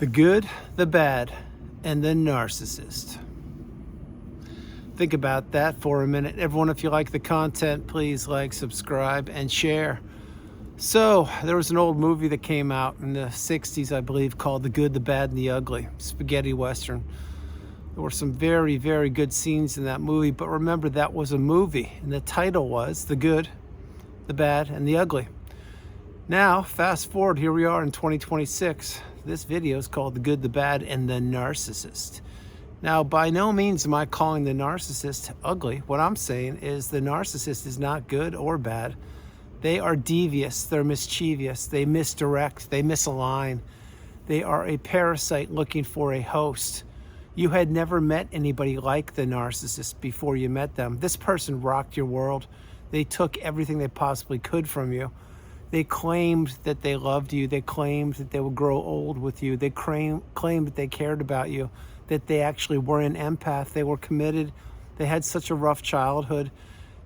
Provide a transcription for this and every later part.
The good, the bad, and the narcissist. Think about that for a minute. Everyone, if you like the content, please like, subscribe, and share. So, there was an old movie that came out in the 60s, I believe, called The Good, the Bad, and the Ugly. Spaghetti Western. There were some very, very good scenes in that movie, but remember, that was a movie, and the title was The Good, the Bad, and the Ugly. Now, fast forward, here we are in 2026. This video is called The Good, the Bad, and the Narcissist. Now, by no means am I calling the narcissist ugly. What I'm saying is the narcissist is not good or bad. They are devious, they're mischievous, they misdirect, they misalign. They are a parasite looking for a host. You had never met anybody like the narcissist before you met them. This person rocked your world. They took everything they possibly could from you. They claimed that they loved you. They claimed that they would grow old with you. They claimed that they cared about you, that they actually were an empath. They were committed. They had such a rough childhood.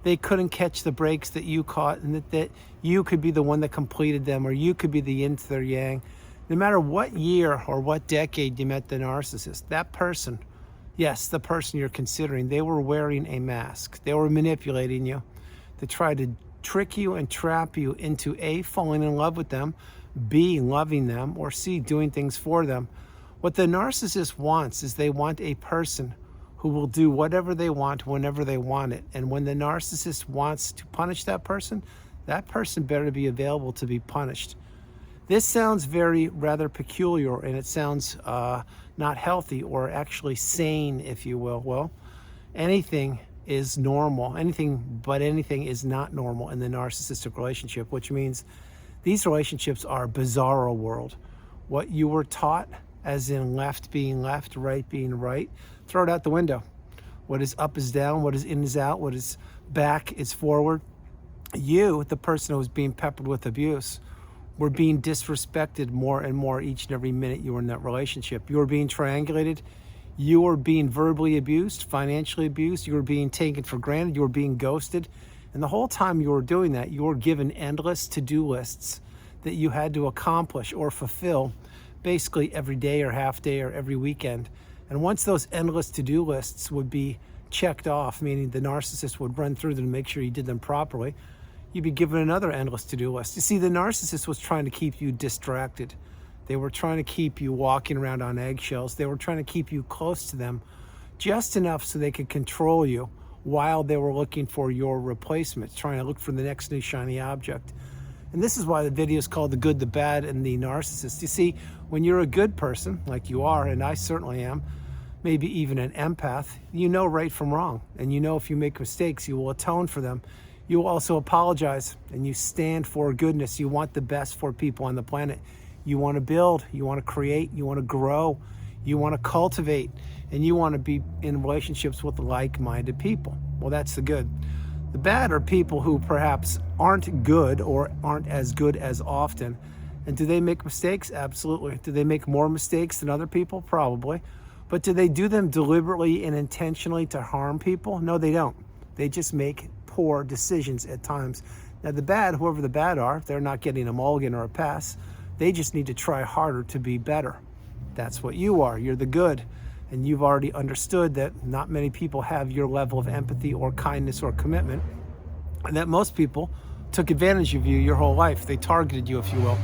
They couldn't catch the breaks that you caught, and that you could be the one that completed them, or you could be the yin to their yang. No matter what year or what decade you met the narcissist, that person, yes, the person you're considering, they were wearing a mask. They were manipulating you to try to trick you and trap you into A, falling in love with them, B, loving them, or C, doing things for them. What the narcissist wants is they want a person who will do whatever they want whenever they want it. And when the narcissist wants to punish that person better be available to be punished. This sounds rather peculiar, and it sounds not healthy or actually sane, if you will. Well, anything is normal. Anything is not normal in the narcissistic relationship, which means these relationships are a bizarro world. What you were taught, as in left being left, right being right, throw it out the window. What is up is down, what is in is out, what is back is forward. You, the person who was being peppered with abuse, were being disrespected more and more each and every minute you were in that relationship. You were being triangulated. You were being verbally abused, financially abused. You were being taken for granted. You were being ghosted. And the whole time you were doing that, you were given endless to-do lists that you had to accomplish or fulfill basically every day or half day or every weekend. And once those endless to-do lists would be checked off, meaning the narcissist would run through them to make sure you did them properly, you'd be given another endless to-do list. You see, the narcissist was trying to keep you distracted. They were trying to keep you walking around on eggshells. They were trying to keep you close to them just enough so they could control you while they were looking for your replacement, trying to look for the next new shiny object. And this is why the video is called The Good, the Bad, and the Narcissist. You see, when you're a good person, like you are, and I certainly am, maybe even an empath, you know right from wrong. And you know if you make mistakes, you will atone for them. You will also apologize, and you stand for goodness. You want the best for people on the planet. You want to build, you want to create, you want to grow, you want to cultivate, and you want to be in relationships with like-minded people. Well, that's the good. The bad are people who perhaps aren't good or aren't as good as often. And do they make mistakes? Absolutely. Do they make more mistakes than other people? Probably. But do they do them deliberately and intentionally to harm people? No, they don't. They just make poor decisions at times. Now, the bad, whoever the bad are, they're not getting a mulligan or a pass. They just need to try harder to be better. That's what you are. You're the good. And you've already understood that not many people have your level of empathy or kindness or commitment, and that most people took advantage of you your whole life. They targeted you, if you will.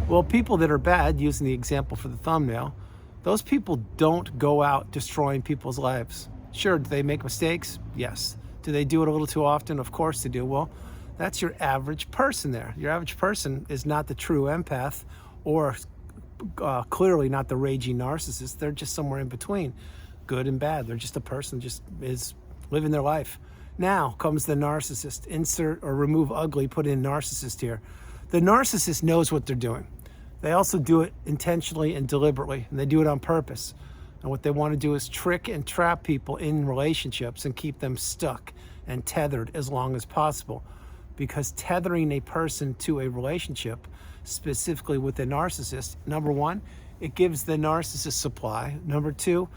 Well, people that are bad, using the example for the thumbnail, those people don't go out destroying people's lives. Sure, do they make mistakes? Yes. Do they do it a little too often? Of course they do. Well, that's your average person there. Your average person is not the true empath or clearly not the raging narcissist. They're just somewhere in between, good and bad. They're just a person, just is living their life. Now comes the narcissist. Insert or remove ugly, put in narcissist here. The narcissist knows what they're doing. They also do it intentionally and deliberately, and they do it on purpose. And what they want to do is trick and trap people in relationships and keep them stuck and tethered as long as possible. Because tethering a person to a relationship, specifically with a narcissist, number one, it gives the narcissist supply. Number two,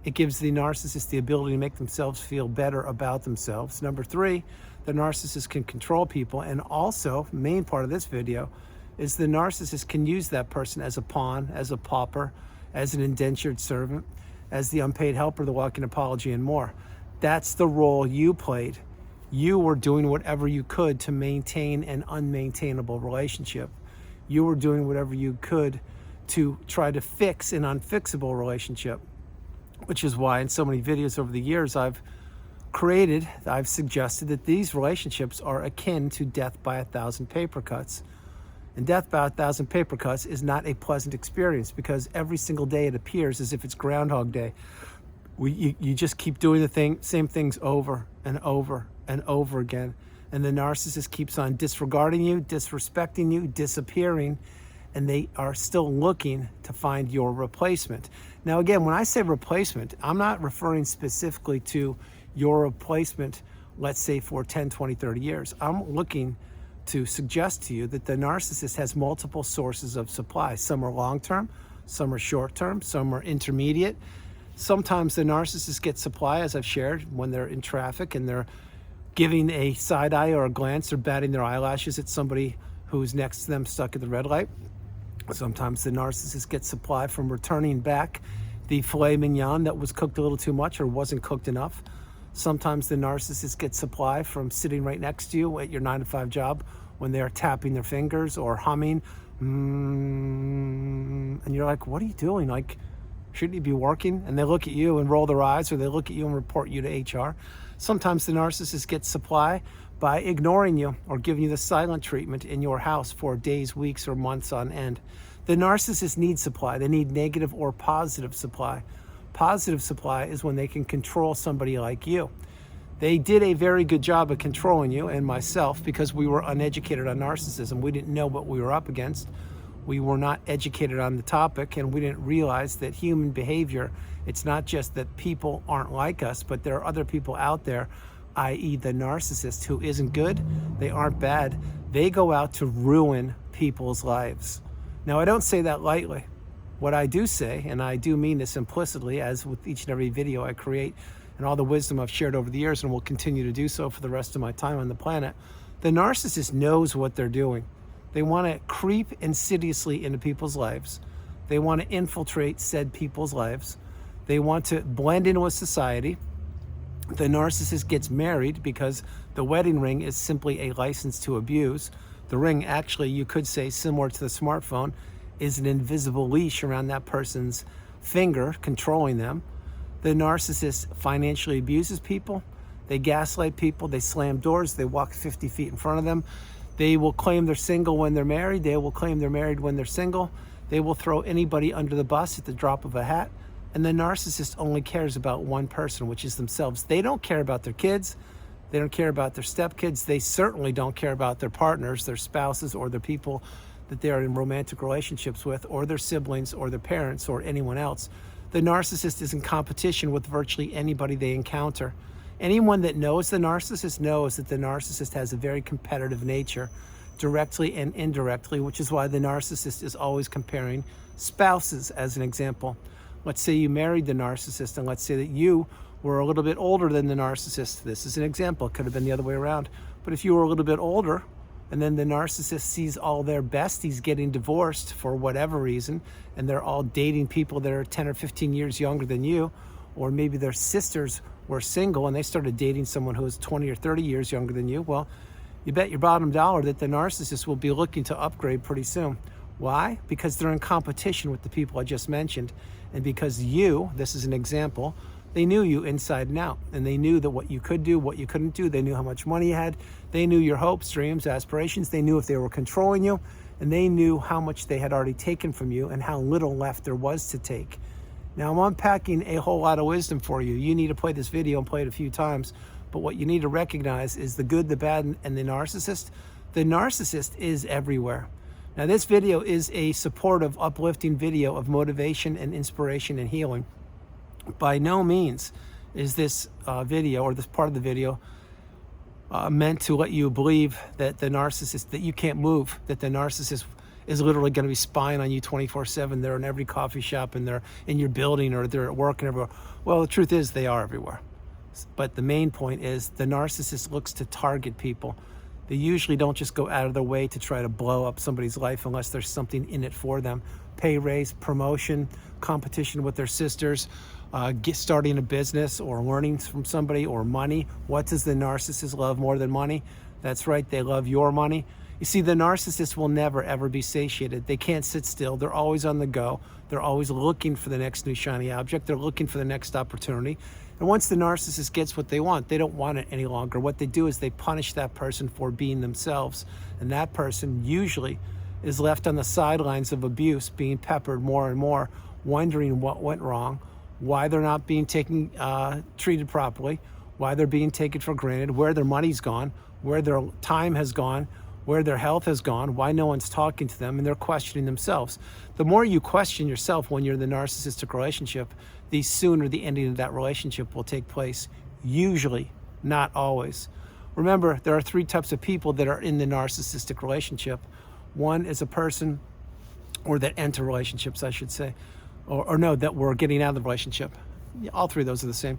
it gives the narcissist the ability to make themselves feel better about themselves. Number three, the narcissist can control people. And also, main part of this video, is the narcissist can use that person as a pawn, as a pauper, as an indentured servant, as the unpaid helper, the walking apology, and more. That's the role you played. You were doing whatever you could to maintain an unmaintainable relationship. You were doing whatever you could to try to fix an unfixable relationship, which is why in so many videos over the years I've suggested that these relationships are akin to death by 1,000 paper cuts. And death by 1,000 paper cuts is not a pleasant experience, because every single day it appears as if it's Groundhog Day. You just keep doing the same things over and over and over again. And the narcissist keeps on disregarding you, disrespecting you, disappearing, and they are still looking to find your replacement. Now, again, when I say replacement, I'm not referring specifically to your replacement, let's say for 10, 20, 30 years. I'm looking to suggest to you that the narcissist has multiple sources of supply. Some are long-term, some are short-term, some are intermediate. Sometimes the narcissist gets supply, as I've shared, when they're in traffic and they're giving a side eye or a glance or batting their eyelashes at somebody who's next to them stuck at the red light. Sometimes the narcissist gets supply from returning back the filet mignon that was cooked a little too much or wasn't cooked enough. Sometimes the narcissist gets supply from sitting right next to you at your 9-to-5 job when they're tapping their fingers or humming. And you're like, what are you doing? Like, shouldn't you be working? And they look at you and roll their eyes, or they look at you and report you to HR. Sometimes the narcissist gets supply by ignoring you or giving you the silent treatment in your house for days, weeks, or months on end. The narcissist needs supply. They need negative or positive supply. Positive supply is when they can control somebody like you. They did a very good job of controlling you and myself because we were uneducated on narcissism. We didn't know what we were up against. We were not educated on the topic, and we didn't realize that human behavior, it's not just that people aren't like us, but there are other people out there, i.e. the narcissist, who isn't good. They aren't bad. They go out to ruin people's lives. Now, I don't say that lightly. What I do say, and I do mean this implicitly, as with each and every video I create and all the wisdom I've shared over the years and will continue to do so for the rest of my time on the planet, the narcissist knows what they're doing. They want to creep insidiously into people's lives. They want to infiltrate said people's lives. They want to blend into a society. The narcissist gets married because the wedding ring is simply a license to abuse. The ring, actually, you could say, similar to the smartphone, is an invisible leash around that person's finger, controlling them. The narcissist financially abuses people. They gaslight people. They slam doors. They walk 50 feet in front of them. They will claim they're single when they're married. They will claim they're married when they're single. They will throw anybody under the bus at the drop of a hat. And the narcissist only cares about one person, which is themselves. They don't care about their kids. They don't care about their stepkids. They certainly don't care about their partners, their spouses, or their people that they are in romantic relationships with, or their siblings, or their parents, or anyone else. The narcissist is in competition with virtually anybody they encounter. Anyone that knows the narcissist knows that the narcissist has a very competitive nature, directly and indirectly, which is why the narcissist is always comparing spouses as an example. Let's say you married the narcissist, and let's say that you were a little bit older than the narcissist. This is an example. It could have been the other way around. But if you were a little bit older, and then the narcissist sees all their besties getting divorced for whatever reason, and they're all dating people that are 10 or 15 years younger than you, or maybe their sisters were single and they started dating someone who was 20 or 30 years younger than you, well, you bet your bottom dollar that the narcissist will be looking to upgrade pretty soon. Why? Because they're in competition with the people I just mentioned, and because you, this is an example, they knew you inside and out, and they knew that what you could do, what you couldn't do. They knew how much money you had. They knew your hopes, dreams, aspirations. They knew if they were controlling you, and they knew how much they had already taken from you and how little left there was to take. Now, I'm unpacking a whole lot of wisdom for you. You need to play this video and play it a few times, but what you need to recognize is the good, the bad, and the narcissist. The narcissist is everywhere. Now, this video is a supportive, uplifting video of motivation and inspiration and healing. By no means is this video, or this part of the video, meant to let you believe that the narcissist, that you can't move, that the narcissist is literally going to be spying on you 24/7. They're in every coffee shop, and they're in your building, or they're at work and everywhere. Well, the truth is they are everywhere. But the main point is the narcissist looks to target people. They usually don't just go out of their way to try to blow up somebody's life unless there's something in it for them. Pay raise, promotion, competition with their sisters, starting a business or learning from somebody, or money. What does the narcissist love more than money? That's right, they love your money. You see, the narcissist will never, ever be satiated. They can't sit still. They're always on the go. They're always looking for the next new shiny object. They're looking for the next opportunity. And once the narcissist gets what they want, they don't want it any longer. What they do is they punish that person for being themselves. And that person usually is left on the sidelines of abuse, being peppered more and more, wondering what went wrong, why they're not being treated properly, why they're being taken for granted, where their money's gone, where their time has gone, where their health has gone, why no one's talking to them, and they're questioning themselves. The more you question yourself when you're in the narcissistic relationship, the sooner the ending of that relationship will take place. Usually, not always. Remember, there are 3 types of people that are in the narcissistic relationship. One is a person, or that enter relationships, I should say, or no, that we're getting out of the relationship. All 3 of those are the same.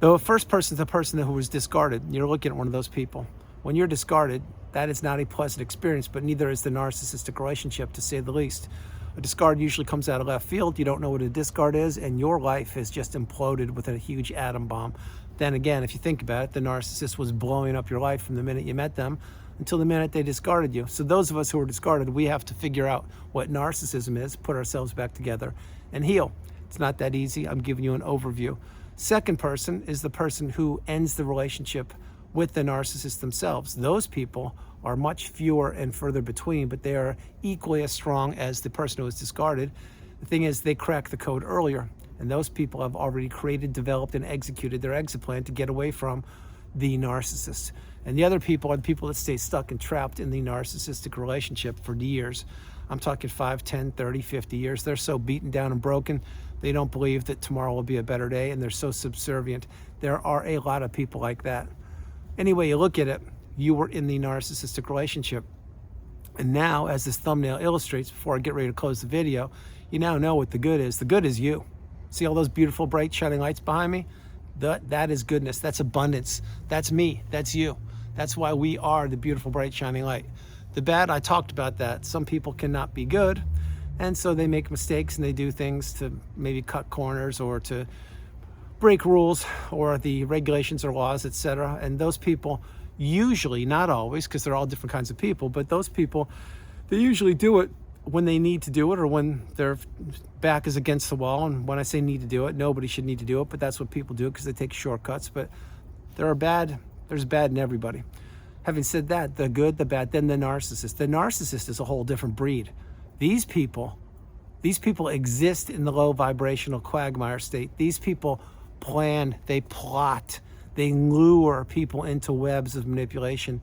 The first person is the person who was discarded. You're looking at one of those people. When you're discarded, that is not a pleasant experience, but neither is the narcissistic relationship, to say the least. A discard usually comes out of left field. You don't know what a discard is, and your life has just imploded with a huge atom bomb. Then again, if you think about it, the narcissist was blowing up your life from the minute you met them until the minute they discarded you. So those of us who are discarded, we have to figure out what narcissism is, put ourselves back together, and heal. It's not that easy. I'm giving you an overview. Second person is the person who ends the relationship with the narcissist themselves. Those people are much fewer and further between, but they are equally as strong as the person who was discarded. The thing is, they crack the code earlier, and those people have already created, developed, and executed their exit plan to get away from the narcissist. And the other people are the people that stay stuck and trapped in the narcissistic relationship for years. I'm talking 5, 10, 30, 50 years. They're so beaten down and broken, they don't believe that tomorrow will be a better day, and they're so subservient. There are a lot of people like that. Any way you look at it, you were in the narcissistic relationship. And now, as this thumbnail illustrates, before I get ready to close the video, you now know what the good is. The good is you. See all those beautiful, bright, shining lights behind me? That is goodness. That's abundance. That's me. That's you. That's why we are the beautiful, bright, shining light. The bad, I talked about that. Some people cannot be good, and so they make mistakes and they do things to maybe cut corners or to break rules or the regulations or laws, etc. And those people usually, not always, because they're all different kinds of people, but those people, they usually do it when they need to do it or when their back is against the wall. And when I say need to do it, nobody should need to do it, but that's what people do because they take shortcuts. But there's bad in everybody. Having said that, the good, the bad, then the narcissist. The narcissist is a whole different breed. These people exist in the low vibrational quagmire state. These people plan, they plot, they lure people into webs of manipulation.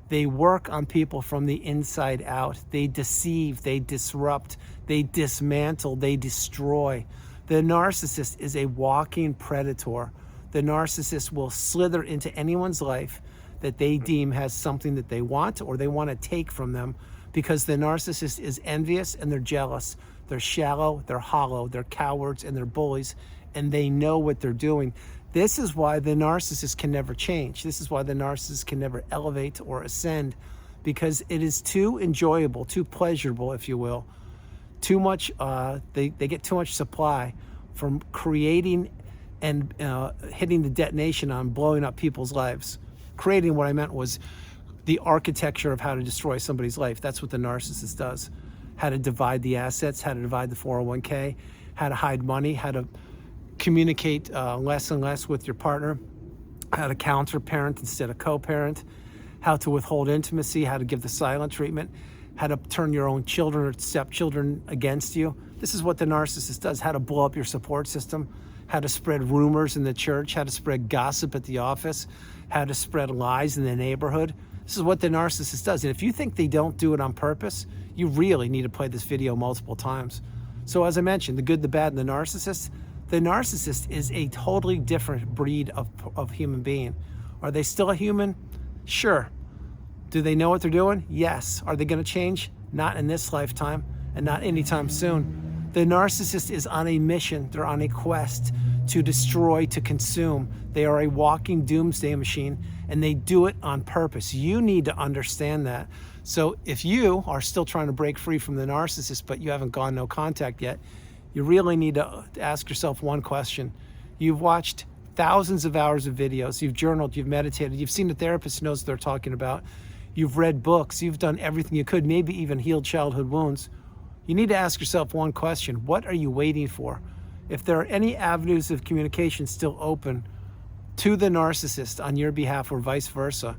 They work on people from the inside out. They deceive, they disrupt, they dismantle, they destroy. The narcissist is a walking predator. The narcissist will slither into anyone's life that they deem has something that they want or they want to take from them, because the narcissist is envious and they're jealous. They're shallow, they're hollow, they're cowards, and they're bullies, and they know what they're doing. This is why the narcissist can never change. This is why the narcissist can never elevate or ascend, because it is too enjoyable, too pleasurable, if you will. Too much, they get too much supply from creating and hitting the detonation on blowing up people's lives. Creating, what I meant was the architecture of how to destroy somebody's life. That's what the narcissist does. How to divide the assets, how to divide the 401k, how to hide money, how to communicate less and less with your partner, how to counter-parent instead of co-parent, how to withhold intimacy, how to give the silent treatment, how to turn your own children or stepchildren against you. This is what the narcissist does. How to blow up your support system, how to spread rumors in the church, how to spread gossip at the office, how to spread lies in the neighborhood. This is what the narcissist does. And if you think they don't do it on purpose, you really need to play this video multiple times. So as I mentioned, the good, the bad, and the narcissist is a totally different breed of human being. Are they still a human? Sure. Do they know what they're doing? Yes. Are they going to change? Not in this lifetime and not anytime soon. The narcissist is on a mission. They're on a quest to destroy, to consume. They are a walking doomsday machine, and they do it on purpose. You need to understand that. So if you are still trying to break free from the narcissist, but you haven't gone no contact yet, you really need to ask yourself one question. You've watched thousands of hours of videos, you've journaled, you've meditated, you've seen a therapist who knows what they're talking about, you've read books, you've done everything you could, maybe even healed childhood wounds. You need to ask yourself one question. What are you waiting for? If there are any avenues of communication still open to the narcissist on your behalf or vice versa,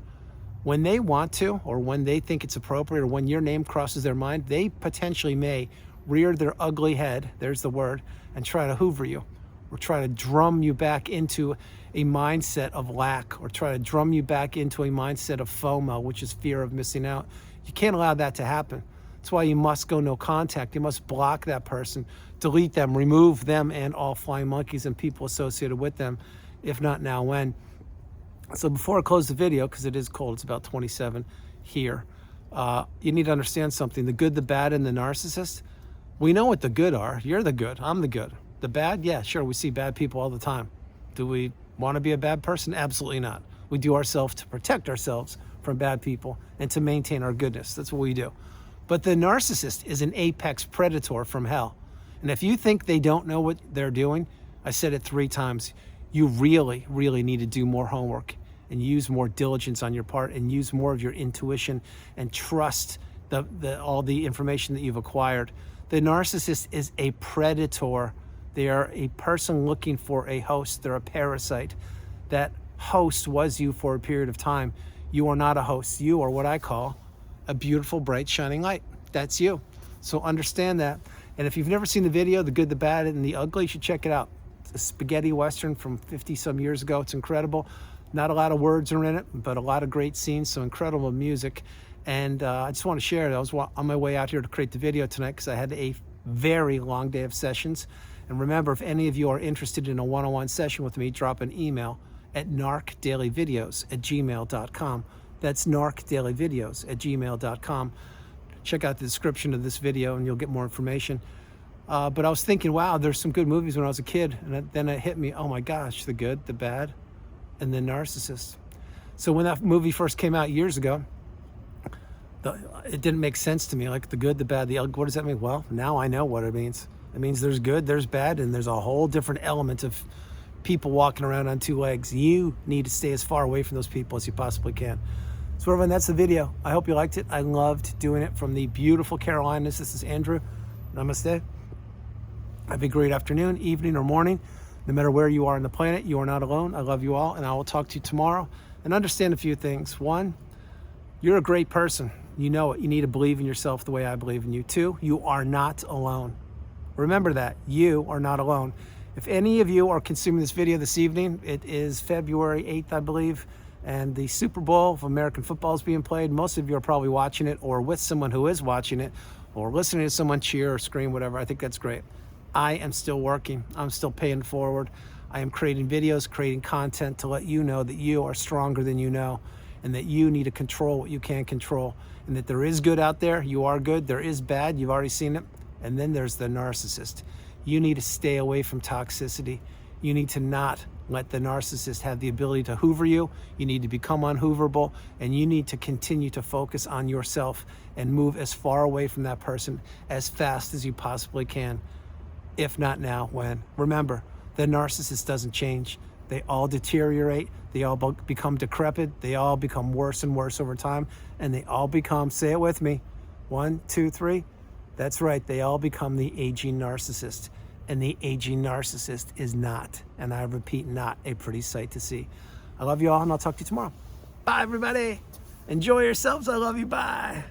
when they want to, or when they think it's appropriate, or when your name crosses their mind, they potentially may rear their ugly head, there's the word, and try to hoover you, or try to drum you back into a mindset of lack, or try to drum you back into a mindset of FOMO, which is fear of missing out. You can't allow that to happen. That's why you must go no contact. You must block that person, delete them, remove them and all flying monkeys and people associated with them. If not now, when? So before I close the video, because it is cold, it's about 27 here, you need to understand something. The good, the bad, and the narcissist. We know what the good are. You're the good. I'm the good. The bad, yeah, sure, we see bad people all the time. Do we want to be a bad person? Absolutely not. We do ourselves to protect ourselves from bad people and to maintain our goodness. That's what we do. But the narcissist is an apex predator from hell. And if you think they don't know what they're doing, I said it 3 times, you really, really need to do more homework and use more diligence on your part and use more of your intuition and trust all the information that you've acquired. The narcissist is a predator. They are a person looking for a host. They're a parasite. That host was you for a period of time. You are not a host. You are what I call a beautiful, bright, shining light. That's you. So understand that. And if you've never seen the video, The Good, the Bad, and the Ugly, you should check it out. It's a spaghetti Western from 50 some years ago. It's incredible. Not a lot of words are in it, but a lot of great scenes, so incredible music. And I just want to share it. I was on my way out here to create the video tonight because I had a very long day of sessions. And remember, if any of you are interested in a one-on-one session with me, drop an email at narcdailyvideos@gmail.com. That's narcdailyvideos@gmail.com. Check out the description of this video and you'll get more information. But I was thinking, wow, there's some good movies when I was a kid. And then it hit me, oh my gosh, The Good, the Bad, and the Narcissist. So when that movie first came out years ago, it didn't make sense to me. Like The Good, the Bad, the Ugly, what does that mean? Well, now I know what it means. It means there's good, there's bad, and there's a whole different element of people walking around on 2 legs. You need to stay as far away from those people as you possibly can. So everyone, that's the video. I hope you liked it. I loved doing it from the beautiful Carolinas. This is Andrew. Namaste. Have a great afternoon, evening, or morning. No matter where you are on the planet, you are not alone. I love you all, and I will talk to you tomorrow. And understand a few things. 1, you're a great person. You know it. You need to believe in yourself the way I believe in you. 2, you are not alone. Remember that. You are not alone. If any of you are consuming this video this evening, it is February 8th, I believe, and the Super Bowl of American football is being played. Most of you are probably watching it or with someone who is watching it or listening to someone cheer or scream, whatever. I think that's great. I am still working. I'm still paying forward. I am creating videos, creating content to let you know that you are stronger than you know and that you need to control what you can control and that there is good out there. You are good. There is bad. You've already seen it. And then there's the narcissist. You need to stay away from toxicity. You need to not let the narcissist have the ability to hoover you. You need to become unhooverable, and you need to continue to focus on yourself and move as far away from that person as fast as you possibly can. If not now, when? Remember, the narcissist doesn't change. They all deteriorate. They all become decrepit. They all become worse and worse over time, and they all become, say it with me, 1, 2, 3. That's right, they all become the aging narcissist. And the aging narcissist is not, and I repeat, not a pretty sight to see. I love you all, and I'll talk to you tomorrow. Bye, everybody. Enjoy yourselves. I love you. Bye.